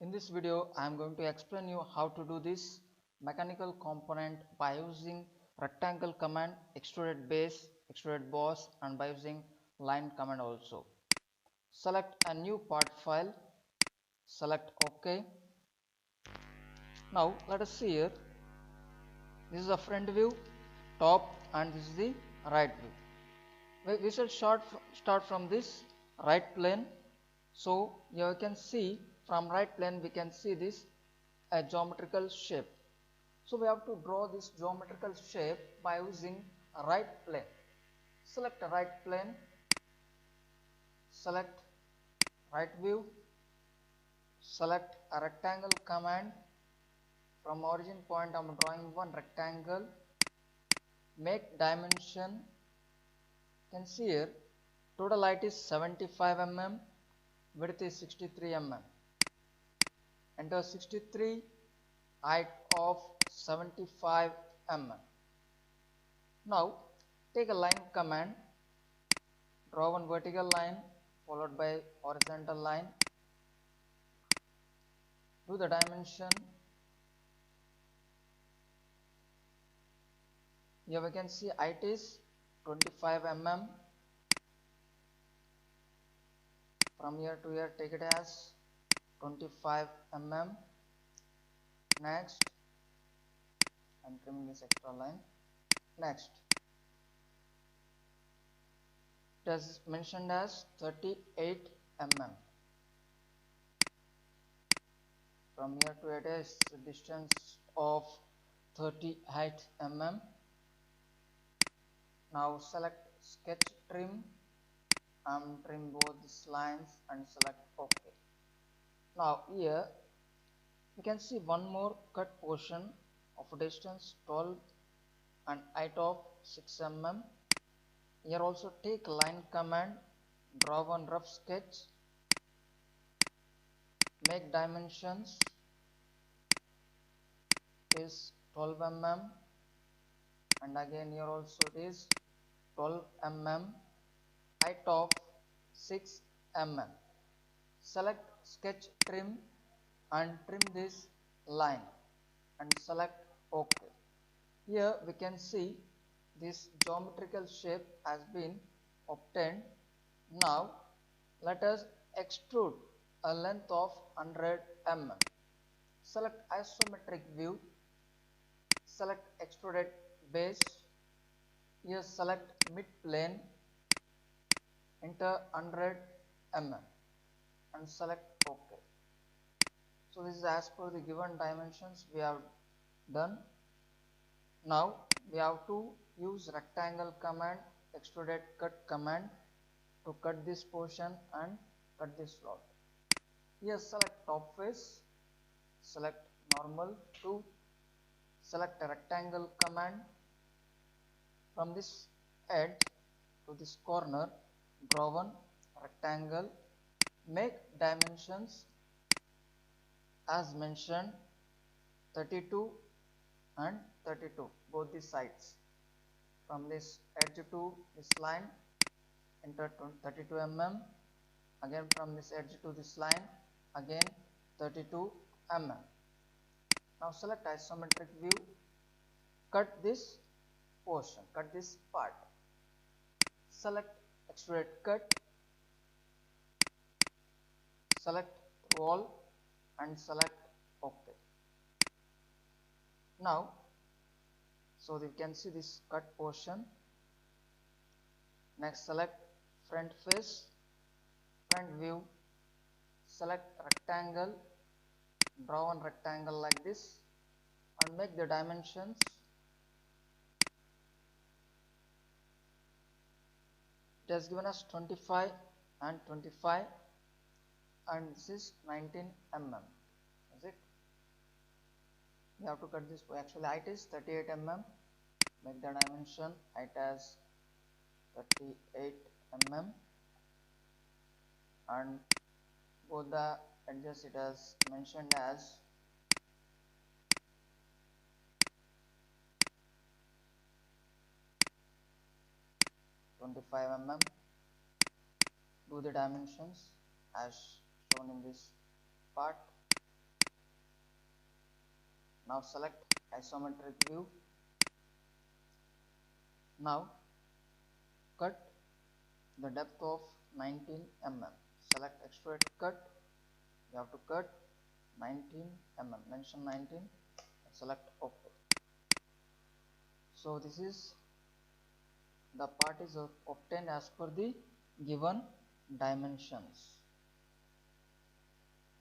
In this video, I am going to explain you how to do this mechanical component by using rectangle command, extruded base, extruded boss, and by using line command also. Select a new part file, select OK. Now let us see here. This is the front view, top, and this is the right view. We shall start from this right plane. So here you can see from right plane we can see this a geometrical shape. So we have to draw this geometrical shape by using a right plane. Select a right plane, select right view, select a rectangle command. From origin point I am drawing one rectangle. Make dimension. You can see here total height is 75 mm, width is 63 mm. Enter 63, height of 75 mm. Now take a line command, draw one vertical line followed by horizontal line, do the dimension. Here we can see height is 25 mm. From here to here take it as 25 mm. Next, I am trimming this extra line. Next, it is mentioned as 38 mm. From here to it is a distance of 38 mm. Now select sketch trim and trim both these lines and select OK. Now here you can see one more cut portion of a distance 12 and height of 6 mm. Here also take line command, draw one rough sketch, make dimensions is 12 mm, and again here also it is 12 mm, height of 6 mm. Select sketch trim and trim this line and select OK. Here we can see this geometrical shape has been obtained. Now let us extrude a length of 100 mm. Select isometric view, select extruded base. Here select mid plane, enter 100 mm and select OK. So this is as per the given dimensions we have done. Now we have to use rectangle command, extruded cut command to cut this portion and cut this slot. Here select top face, select normal to select a rectangle command. From this edge to this corner draw one rectangle, make dimensions as mentioned 32 and 32 both the sides. From this edge to this line enter 32 mm. Again from this edge to this line again 32 mm. Now select isometric view, cut this portion, cut this part. Select extruded cut, select roll and select OK. Now so you can see this cut portion. Next select front face, front view, select rectangle, draw one rectangle like this and make the dimensions it has given us 25 and 25 and this is 19 mm. Is it? We have to cut this. Actually height is 38 mm. Make the dimension height as 38 mm and both the edges it has mentioned as 25 mm. Do the dimensions as shown in this part. Now select isometric view. Now cut the depth of 19 mm. Select extrude cut. You have to cut 19 mm. Mention 19 and select OK. So this is the part is obtained as per the given dimensions.